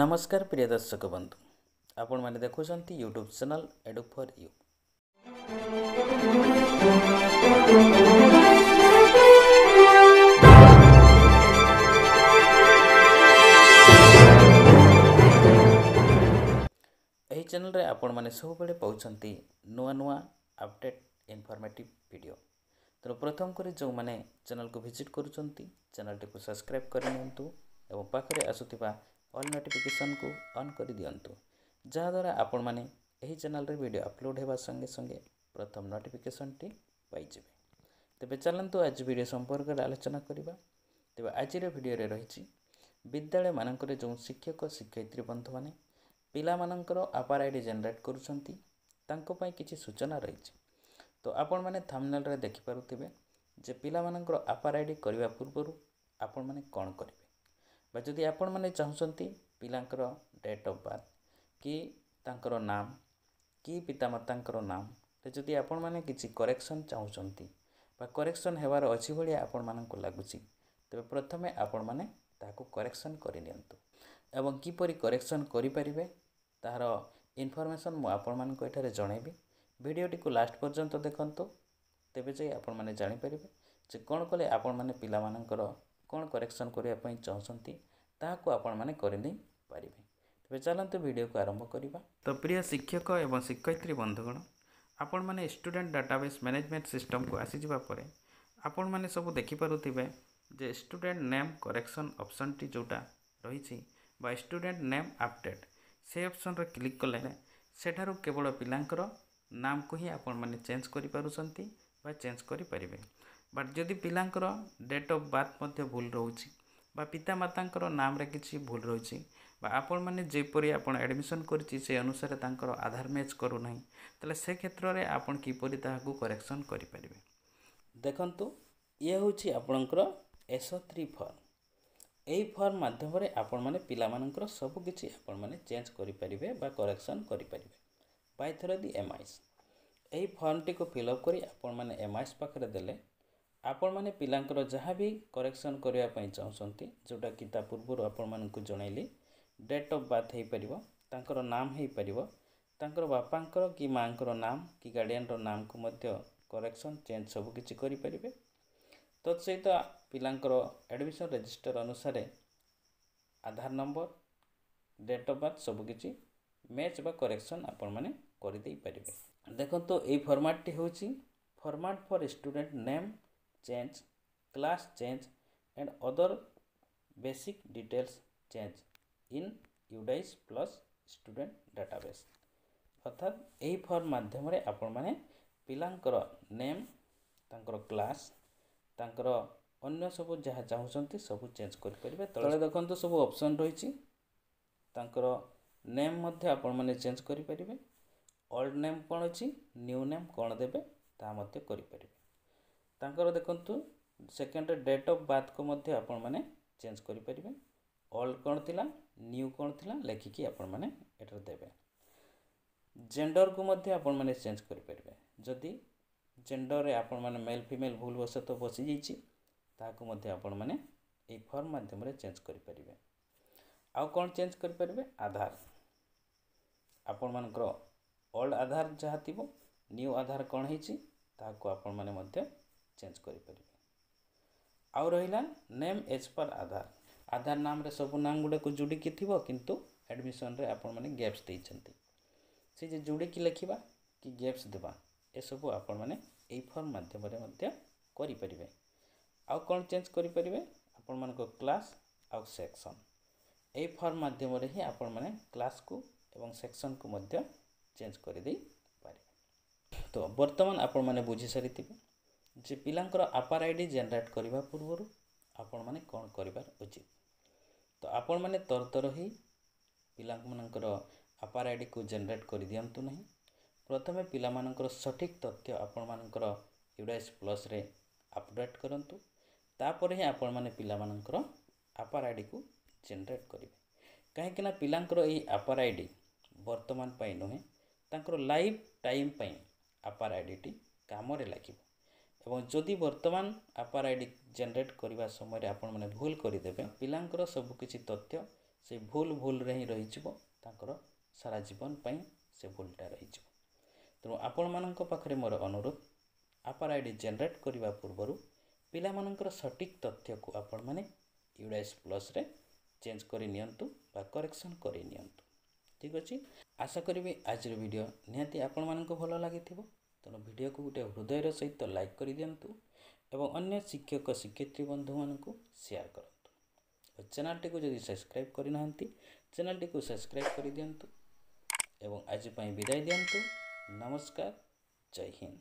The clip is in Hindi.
नमस्कार प्रिय दर्शक बंधु आपण मैंने देखुं YouTube channel edu for you. यही चैनल रे आपण मैंने सब बेले पाउछंती नुआ नुआ अपडेट इनफॉर्मेटिव वीडियो। तो प्रथम कर जो मैंने चैनल को विजिट करुचंती चैनल टी को सब्सक्राइब करनियंतु एवं पाखरे आसुथिबा ऑल नोटिफिकेशन को ऑन कर दियंतु जहाद्वारा आपण मैंने यही चैनल रे वीडियो अपलोड होगा संगे संगे प्रथम नोटिफिकेशन टी पाइजिबे। तेबे चलंतु आज वीडियो संपर्क में आलोचना करबा। तेबे आज वीडियो रे रहिछि विद्यालय मानकर जो शिक्षक शिक्षयित्री बंधु माने पिला मानकर अपार आईडी जनरेट करुछंती तांको पई किछि सूचना रहिछि। तो आपण माने थंबनेल रे देखि पारुथिबे जे पिला मानकर अपार आईडी करबा पूर्वरु आपण माने कोन करिवे बा जदि आपण माने चाहुचंती पिलांकर डेट ऑफ बर्थ कि तांकर नाम कि पितामातांकर नाम ते जदि आपण माने किछि करेक्शन चाहुचंती बा करेक्शन हेबार अछि भलिया आपण माननको लागुछि तबे प्रथमे आपण माने ताको करेक्शन करि नियंतु एवं किपरि करेक्शन करि परिबे तार इनफॉरमेशन मु आपण माननको एठारे जणैबी। वीडियोटी को लास्ट पर्यंत देखंतु तेबे जे आपण माने जानि परिबे जे कोन कले आपण माने पिला मानकर कोन करेक्शन करिया पई चाहुचंती ताको आपण माने करि नै परिबे। तबे चलंतु वीडियो को आरंभ करिबा। तो प्रिय शिक्षक एवं शिक्षयित्री बंधुगण आपण माने स्टूडेंट डाटाबेस मैनेजमेंट सिस्टम को आसी जिबा परे आपण माने सब देखि पारुथिबे जे स्टूडेंट नेम करेक्शन ऑप्शन टी जोटा रहिछि बा स्टूडेंट नेम अपडेट से ऑप्शन रे क्लिक कले सेठारु केवल पिलांकर नाम को ही आपण माने चेंज करि पारुछंती बा चेंज करि परिबे। बट जदि पिलांकर डेट ऑफ बर्थ मध्ये भूल रहउछि बा पिता मातांकर नाम रे किछि भूल रहउछि बा आपण माने जेपरि आपण एडमिशन करछि से अनुसार तांकर आधार मैच करू नाही तले से क्षेत्र रे आपण किपरि ताहाकू करेक्शन करि परिबे। देखंतु ये होछि आपणकर SO3 फॉर्म। एही फॉर्म माध्यम रे आपण माने पिला मानकर सब किछि आपण माने चेंज करि परिबे बा करेक्शन करि परिबे बाय थ्रू दी MIS। एही फॉर्म टी को फिलअप करी आपण माने MIS पाखरे देले आपण माने पिलांकर जहाँ भी करेक्शन करिया पई चाहुचंती जोटा कि ता पूर्व आपण मानकु जणाइली डेट ऑफ बर्थ हे परिबो तांकर नाम हे परिबो तांकर बापांकर कि मांकर नाम कि गार्डियन रो नाम को मध्य करेक्शन चेंज सब किछि करि परिबे। तत्सहित पिलांकर एडमिशन रजिस्टर अनुसार आधार नंबर डेट ऑफ बर्थ सब किछि मैच बा करेक्शन आपण माने करि देई परिबे। देखंतु ए फॉर्मेट टी होछि format for student name change class change and other basic details change in UDIS plus student database. अर्थात एही फॉर्म माध्यम रे आपण माने पिलांकर नेम तांकर क्लास तांकर अन्य सब जहाँ चाहुचंती सब चेंज करि परिबे। तळे देखंतु सब ऑप्शन रहिछि तांकर नेम मध्ये आपण माने चेंज करि परिबे ओल्ड नेम कोन अछि न्यू नेम कोन देबे ता मध्ये करि परिबे। तांकर देखंतु सेकंड डेट ऑफ बर्थ को मध्ये आपण माने चेंज करि परिबे ओल्ड कोन थिला न्यू कोन थिला लेखिकी आपण माने एटर देबे। जेंडर को मध्ये आपण माने चेंज करि परिबे जदि जेंडर रे आपण माने मेल फीमेल भूल वशत बसी जाइछि ताको मध्ये आपण माने ए फॉर्म माध्यम रे चेंज करि परिबे। आ कोन चेंज करि परिबे आधार आपण मानकर ओल्ड आधार जहा थिबो न्यू आधार कोन हिछि ताको आपण माने मध्ये चेंज करि परिबे। आ रहिला name as per Aadhaar Aadhaar नाम रे सब नाम गुडे को जुडी कि थिबो किंतु एडमिशन रे आपण माने गैप्स देइछंती से जे जुडी कि लेखिबा कि गैप्स देबा ए सब आपण माने ए फॉर्म माध्यम रे मध्ये करि परिबे। आ कोन चेंज करि परिबे आपण मानको क्लास आ सेक्शन ए फॉर्म माध्यम रे ही आपण माने क्लास को एवं सेक्शन को मध्ये चेंज करि देई पारे। तो वर्तमान आपण माने बुझी सारिथिबे जे पिलांकर अपार आईडी जनरेट करबा पूर्वरु आपण माने कोन करिबार उचित। तो आपण माने तरतर ही पिलांकर अपार आईडी को जनरेट कर दियंतु नहीं। प्रथमे पिला मानकर सठिक तथ्य आपण मानकर UDIS प्लस रे अपडेट करंतु तापर ही आपण माने पिला मानकर अपार आईडी को जनरेट करिवे काहे कि ना पिलांकर एही अपार आईडी वर्तमान पई नहे तांकर लाइफ टाइम पई अपार आईडी टी काम रे लागिबो एवं जदि वर्तमान अपार आईडी जनरेट करबा समय आपण माने भूल करि देबे पिलांकर सब किछि तथ्य से भूल रे ही रही सारा जीवन पाई से भूलटा रही। तेणु आपण मानक पाखरे मोर अनुरोध, आपार आईडी जनरेट करने पूर्वर पिला मानकर सटीक तथ्य को आपण माने यूडाइस प्लस रे चेंज कर नियंतु बा करेक्शन कर नियंतु। ठीक अच्छे, आशा करी आज वीडियो निहाती आपण मानक भल लगी। तेणु वीडियो को गोटे हृदयर सहित लाइक कर दिंतु एवं अन्य शिक्षक शिक्षयित्री बंधु मानक शेयर करंतु। चैनल टी को जदि सब्सक्राइब करना चैनल टी को सब्सक्राइब कर दिंतु एवं आज पाई विदाय दिंतु। नमस्कार, जय हिंद।